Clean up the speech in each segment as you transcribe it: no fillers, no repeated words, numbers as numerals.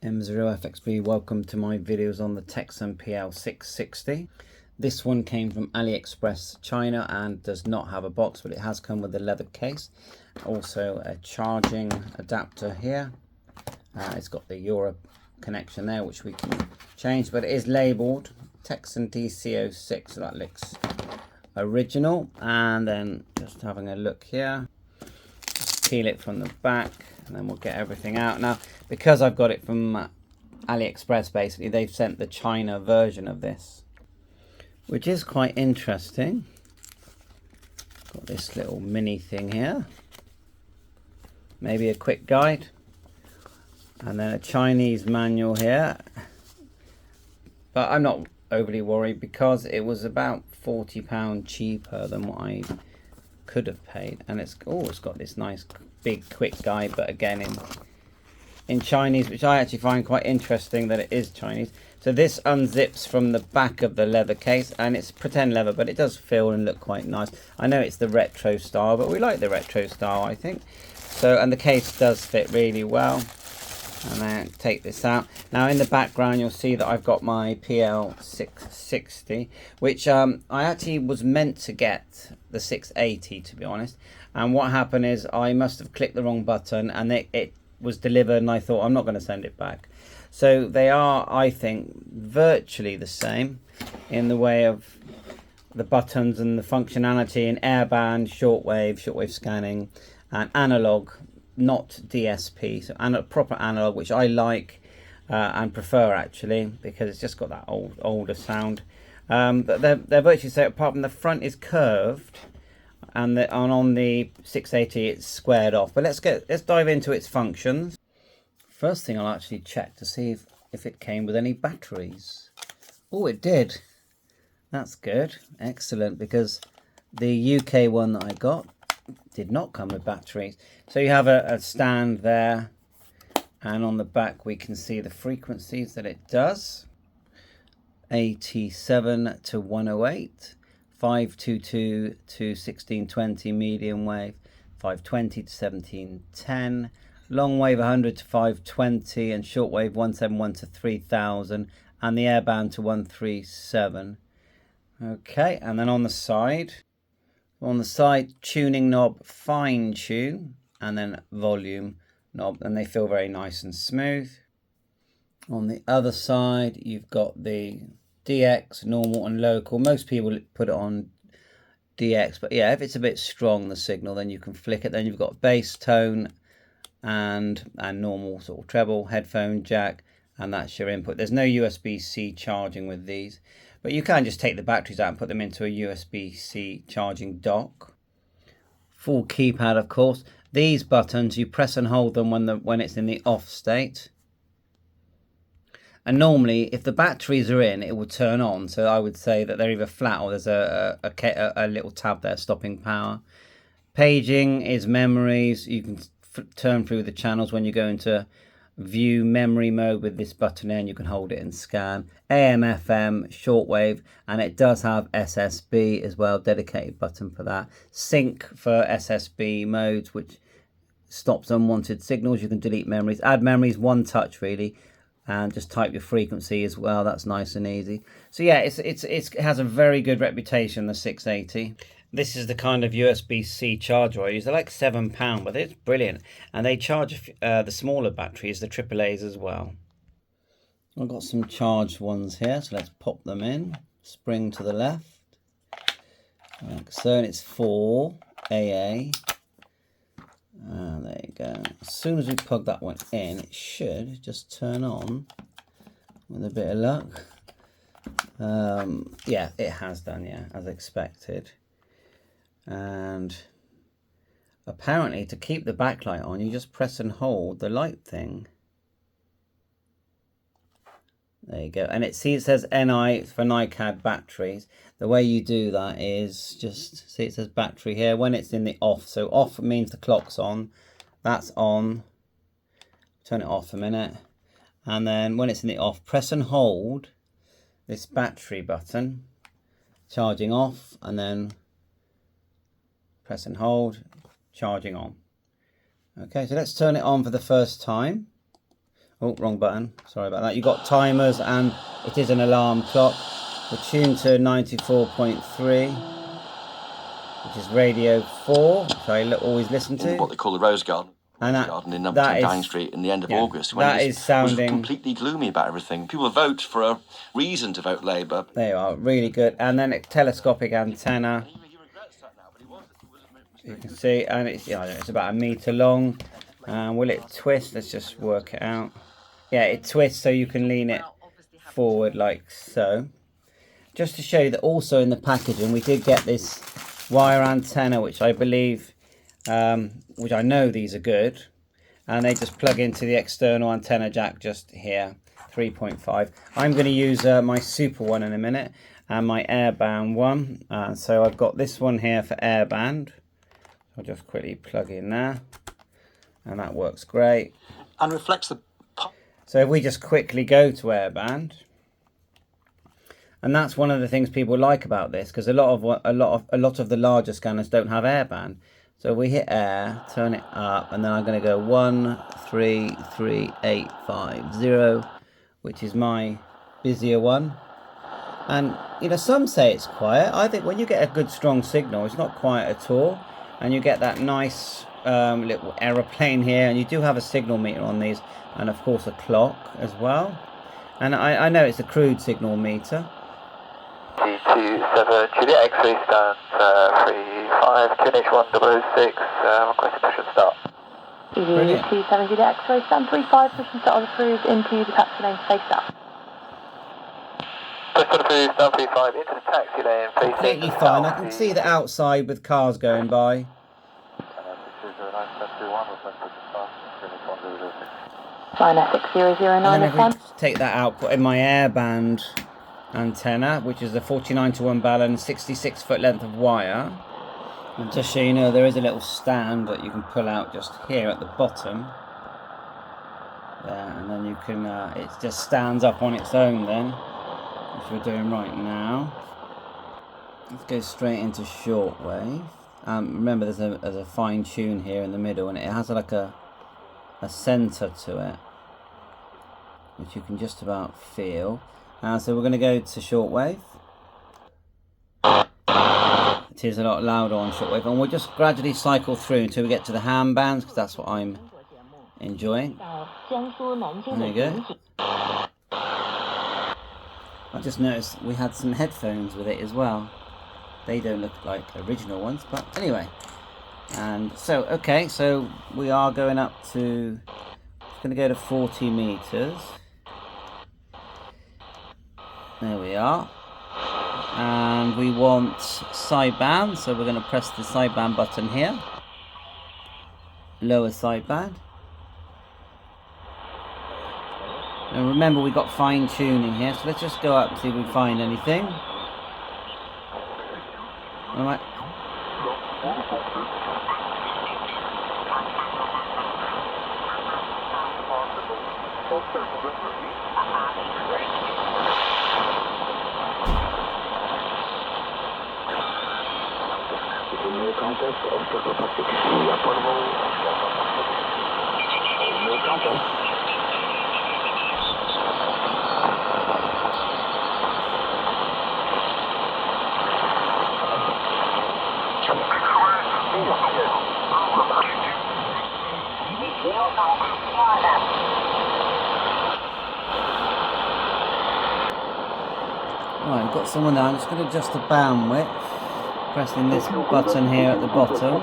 M0FXB, welcome to my videos on the TECSUN PL680. This one came from Aliexpress China and does not have a box, but it has come with a leather case. Also a charging adapter here. It's got the Europe connection there, which we can change, but it is labelled TECSUN DC06, so that looks original. And then just having a look here, just peel it from the back, and then we'll get everything out. Now, because I've got it from AliExpress, basically, they've sent the China version of this, which is quite interesting. Got this little mini thing here, maybe a quick guide, and then a Chinese manual here. But I'm not overly worried because it was about £40 cheaper than what I could have paid. And it's got this nice big quick guide, but again in Chinese, which I actually find quite interesting that it is Chinese. So this unzips from the back of the leather case, and it's pretend leather, but it does feel and look quite nice. I know it's the retro style, but we like the retro style, I think. So, and the case does fit really well. And then take this out. Now in the background you'll see that I've got my PL660, which I actually was meant to get the 680, to be honest. And what happened is I must have clicked the wrong button, and it was delivered, and I thought I'm not going to send it back. So they are, I think, virtually the same in the way of the buttons and the functionality in Airband, shortwave scanning, and analog, not DSP, so proper analog, which I like and prefer actually, because it's just got that older sound. But they're virtually so, apart from the front is curved, and on the 680 it's squared off. But let's dive into its functions. First thing, I'll actually check to see if it came with any batteries. Oh, it did. That's good, excellent, because the UK one that I got did not come with batteries. So you have a stand there, and on the back we can see the frequencies that it does: 87 to 108, 522 to 1620 medium wave, 520 to 1710, long wave 100 to 520, and short wave 171 to 3000, and the airband to 137. Okay, and then on the side, tuning knob, fine tune, and then volume knob, and they feel very nice and smooth. On the other side, you've got the DX, normal and local. Most people put it on DX, but yeah, if it's a bit strong, the signal, then you can flick it. Then you've got bass, tone, and normal sort of treble, headphone jack, and that's your input. There's no USB-C charging with these, but you can just take the batteries out and put them into a USB-C charging dock. Full keypad, of course. These buttons, you press and hold them when it's in the off state. And normally, if the batteries are in, it will turn on. So I would say that they're either flat or there's a little tab there stopping power. Paging is memories. You can turn through the channels when you go into view memory mode with this button there, and you can hold it and scan. AM, FM, shortwave, and it does have SSB as well, dedicated button for that. Sync for SSB modes, which stops unwanted signals. You can delete memories, add memories, one touch really, and just type your frequency as well. That's nice and easy. So yeah, it has a very good reputation, the 680. This is the kind of USB-C charger I use. They're like £7, but it's brilliant. And they charge the smaller batteries, the AAAs as well. I've got some charged ones here, so let's pop them in. Spring to the left. Like so, and it's 4 AA. There you go. As soon as we plug that one in, it should just turn on with a bit of luck. Yeah, it has done, yeah, as expected. And apparently, to keep the backlight on, you just press and hold the light thing. There you go. And it says NI for NiCad batteries. The way you do that is just, see, it says battery here when it's in the off. So off means the clock's on. That's on. Turn it off a minute. And then when it's in the off, press and hold this battery button. Charging off, and then press and hold, charging on. Okay, so let's turn it on for the first time. Oh, wrong button. Sorry about that. You've got timers and it is an alarm clock. We're tuned to 94.3, which is radio 4, which I always listen to. What they call the Rose Garden. And Garden in number 10 Downing Street in the end of August. When that it is sounding was completely gloomy about everything. People vote for a reason to vote Labour. They are really good. And then a telescopic antenna. You can see, and it's it's about 1 meter long. Will it twist? Let's just work it out. Yeah, it twists so you can lean it forward like so. Just to show you that also in the packaging we did get this wire antenna, which I believe, which I know these are good, and they just plug into the external antenna jack just here, 3.5. I'm going to use my super one in a minute and my Airband one. So I've got this one here for Airband. I'll just quickly plug in there, and that works great. And reflects the. So if we just quickly go to Airband, and that's one of the things people like about this, because a lot of the larger scanners don't have Airband. So we hit air, turn it up, and then I'm going to go 133850, which is my busier one. And some say it's quiet. I think when you get a good strong signal, it's not quiet at all, and you get that nice little aeroplane here, and you do have a signal meter on these, and of course a clock as well. And I know it's a crude signal meter. T27 Juliet X-ray stand 35 QNH1006 request push and start. T27 Juliet X-ray stand 35 push and start on approved into the taxi lane face up. Push and approved stand 35 into the taxi lane facing. Completely fine. I can see the outside with cars going by. Line Essex 009 and then if we take that out, put in my Airband antenna, which is a 49-to-1 balance, 66 foot length of wire. And just so you know, there is a little stand that you can pull out just here at the bottom there, and then you can it just stands up on its own then, which we're doing right now. Let's go straight into shortwave. Remember there's a fine tune here in the middle, and it has like a center to it, which you can just about feel. So we're going to go to shortwave. It is a lot louder on shortwave, and we'll just gradually cycle through until we get to the hand bands, because that's what I'm enjoying. There you go. I just noticed we had some headphones with it as well. They don't look like original ones, but anyway. And so, okay, so we are going up to, it's going to go to 40 meters. There we are. And we want sideband, so we're going to press the sideband button here. Lower sideband. And remember, we got fine tuning here, so let's just go up and see if we find anything. Alright. Right, I've got someone there. I'm just going to adjust the bandwidth, pressing this button here at the bottom.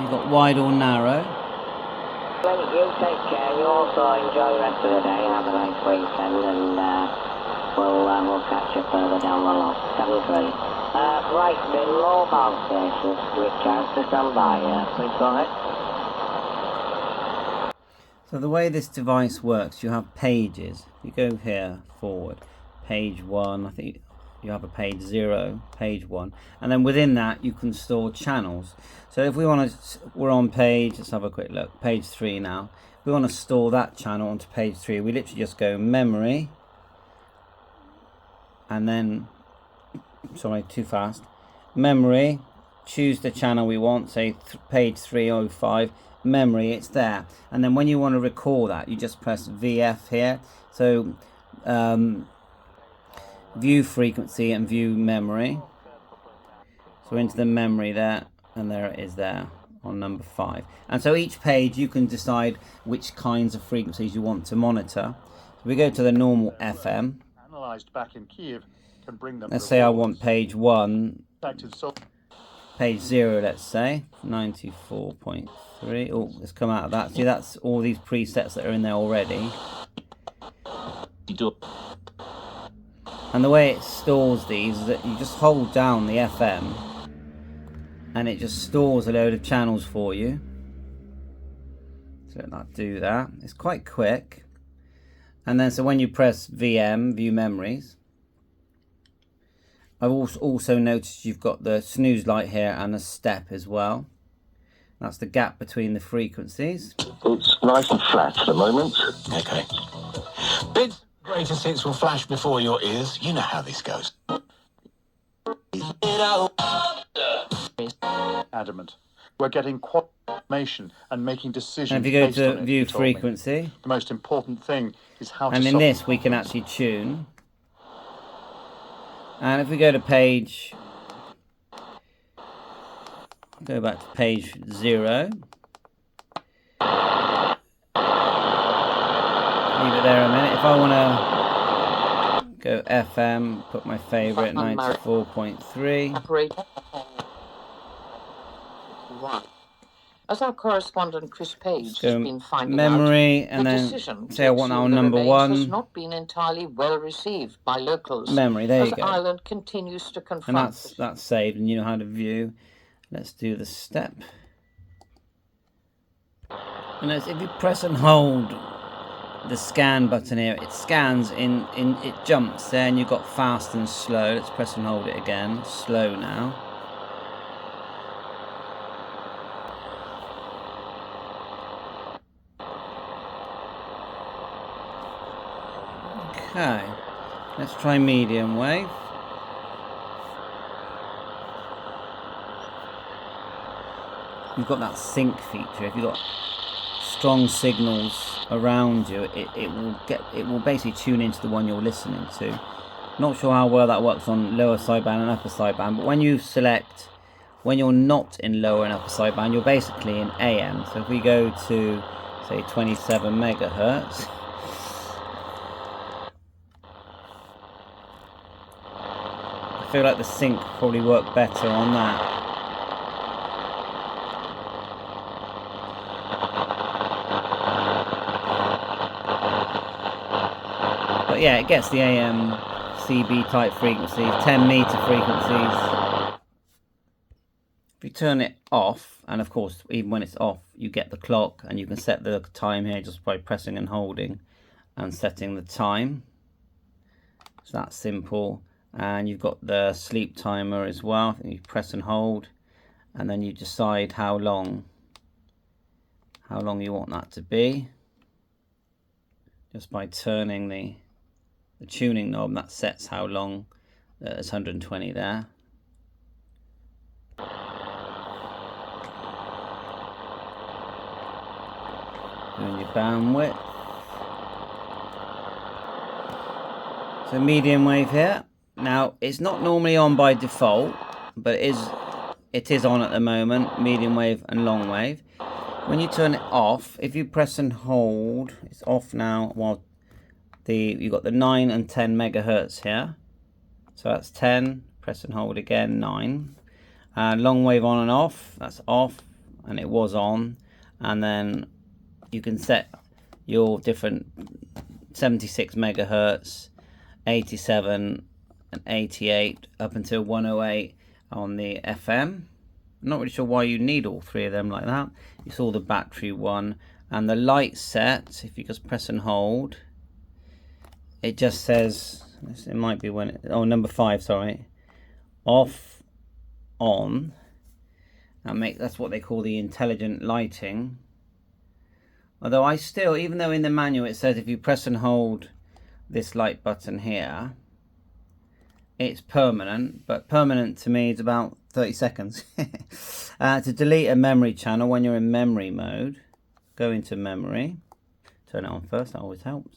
You've got wide or narrow. You take care. You also enjoy the rest of the day. Have a nice weekend, and we'll catch you further down the line. 7-3. Right, the mobile station, which has to stand by. Please go ahead. So the way this device works, you have pages. You go here forward, page 1. I think you have a page 0, page 1, and then within that you can store channels. So if we want to, we're on page, let's have a quick look, page 3 now. If we want to store that channel onto page 3, we literally just go memory, and then, sorry, too fast, memory, choose the channel we want, say page 305, memory, it's there. And then when you want to recall that, you just press VF here. So view frequency and view memory. So into the memory there, and there it is there on number 5. And so each page you can decide which kinds of frequencies you want to monitor. So we go to the normal FM. Analyzed back in Kiev can bring them. Let's say I want page 1, page 0, let's say 94.3. Oh, let's come out of that. See, that's all these presets that are in there already. And the way it stores these is that you just hold down the FM and it just stores a load of channels for you. So let's do that. It's quite quick. And then so when you press VM, view memories, I've also noticed you've got the snooze light here and a step as well. That's the gap between the frequencies. It's nice and flat for the moment. Okay. Bits greatest hits will flash before your ears. You know how this goes. Adamant. We're getting information and making decisions. And if you go based to on it, view he told me. frequency, The most important thing is how and to in solve this we can actually tune. And if we go to page, go back to page 0. Leave it there a minute. If I want to go FM, put my favorite 94.3. Operator 1. As our correspondent Chris Page has been finding memory, out, and the then decision say I want that on the number remains 1. has not been entirely well received by locals. Memory, there you as go. Ireland continues to And confront. that's saved, and you know how to view. Let's do the step. And if you press and hold the scan button here, it scans in it jumps there, and you've got fast and slow. Let's press and hold it again. Slow now. Okay, let's try medium wave. You've got that sync feature. If you've got strong signals around you, it will basically tune into the one you're listening to. Not sure how well that works on lower sideband and upper sideband, but when you select, when you're not in lower and upper sideband, you're basically in AM. So if we go to say 27 megahertz, I feel like the sync probably worked better on that. But yeah, it gets the AM, CB type frequencies, 10 meter frequencies. If you turn it off, and of course even when it's off you get the clock, and you can set the time here just by pressing and holding and setting the time. It's that simple. And you've got the sleep timer as well. You press and hold, and then you decide how long you want that to be, just by turning the tuning knob. That sets how long. It's 120 there. Doing your bandwidth. So medium wave here. Now it's not normally on by default, but it is on at the moment. Medium wave and long wave. When you turn it off, if you press and hold, it's off now. While you've got the 9 and 10 megahertz here. So that's 10. Press and hold again, 9. Long wave on and off. That's off, and it was on. And then you can set your different 76 megahertz, 87. And 88 up until 108 on the FM. I'm not really sure why you need all three of them like that. You saw the battery one, and the light set, if you just press and hold, it just says, it might be when number 5, sorry, off, on, and that's what they call the intelligent lighting. Although I still, even though in the manual it says if you press and hold this light button here, it's permanent, but permanent to me is about 30 seconds. To delete a memory channel when you're in memory mode, go into memory. Turn it on first, that always helps.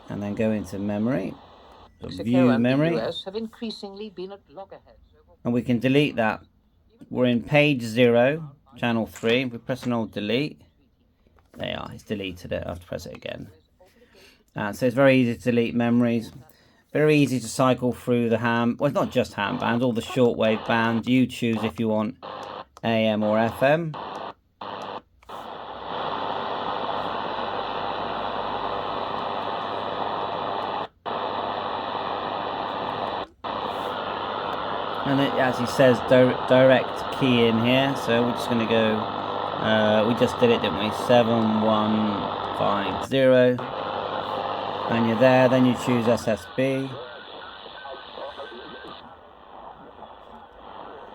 And then go into memory. View memory. Have increasingly been at loggerheads. And we can delete that. We're in page 0, channel 3. If we press and hold delete, there you are, it's deleted it. I have to press it again. So it's very easy to delete memories. Very easy to cycle through the ham. Well, it's not just ham bands, all the shortwave bands. You choose if you want AM or FM. And it actually says direct key in here, so we're just going to go, we just did it, didn't we? 7150. And you're there, then you choose SSB.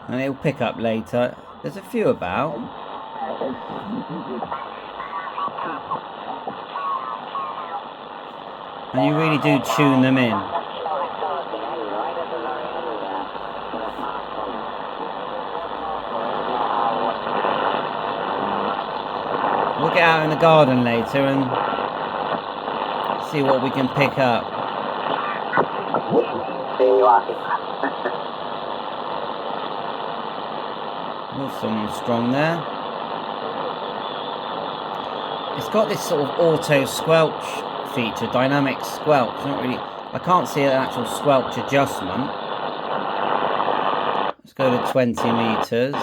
And it'll pick up later. There's a few about. And you really do tune them in. We'll get out in the garden later and see what we can pick up. Oh, someone strong there. It's got this sort of auto squelch feature, dynamic squelch. Not really, I can't see an actual squelch adjustment. Let's go to 20 meters.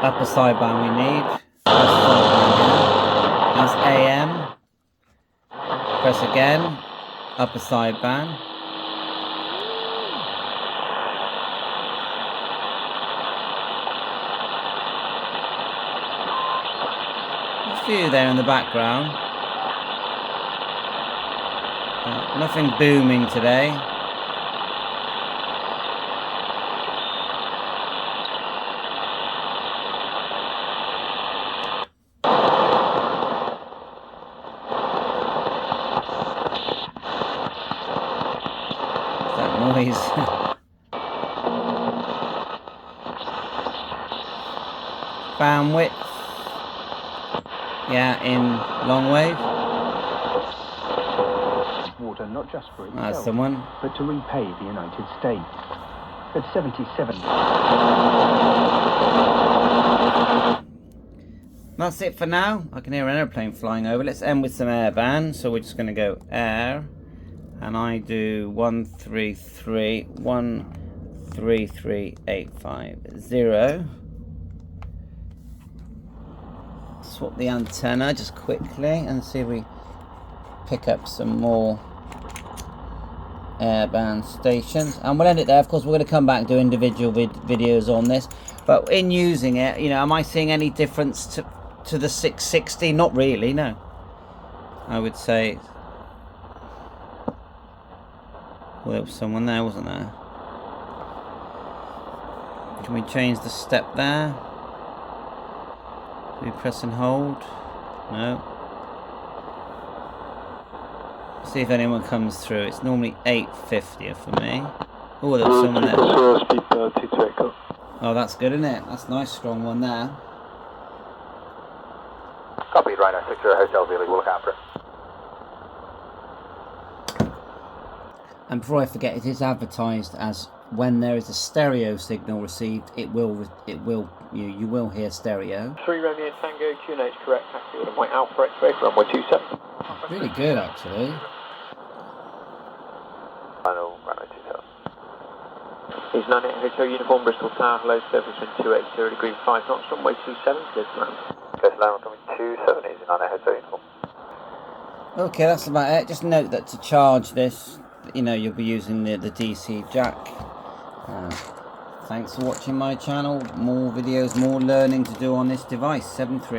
Upper sideband we need. That's AM. Press again. Upper sideband. A few there in the background. Nothing booming today. Noise. Bandwidth. Yeah, in long wave. Water not just for itself, That's someone. but to repay the United States. At 77. That's it for now. I can hear an airplane flying over. Let's end with some airband. So we're just going to go air. And I do 133.133.850. Swap the antenna just quickly and see if we pick up some more airband stations. And we'll end it there. Of course, we're going to come back and do individual videos on this. But in using it, you know, am I seeing any difference to the 660? Not really, no. I would say. Well, there was someone there, wasn't there? Can we change the step there? Do we press and hold? No. See if anyone comes through. It's normally 850 for me. Oh, there was someone there. Oh, that's good, isn't it? That's a nice, strong one there. Copy, Rhino 60 Hotel Billy, we'll look out for it. And before I forget, it is advertised as when there is a stereo signal received, you will hear stereo. 3 Romeo Tango, QNH correct, taxi order White Alpha X-ray for runway 27. Really good, actually. Final runway 27. He's 98 Hotel Uniform, Bristol Tower, hello, surface wind 280 degree 5 knots, runway 27, clear to land. Clear to land, runway 27, easy 98 Hotel Uniform. Okay, that's about it. Just note that to charge this, you know, you'll be using the DC jack. Thanks for watching my channel. More videos, more learning to do on this device. 7.3.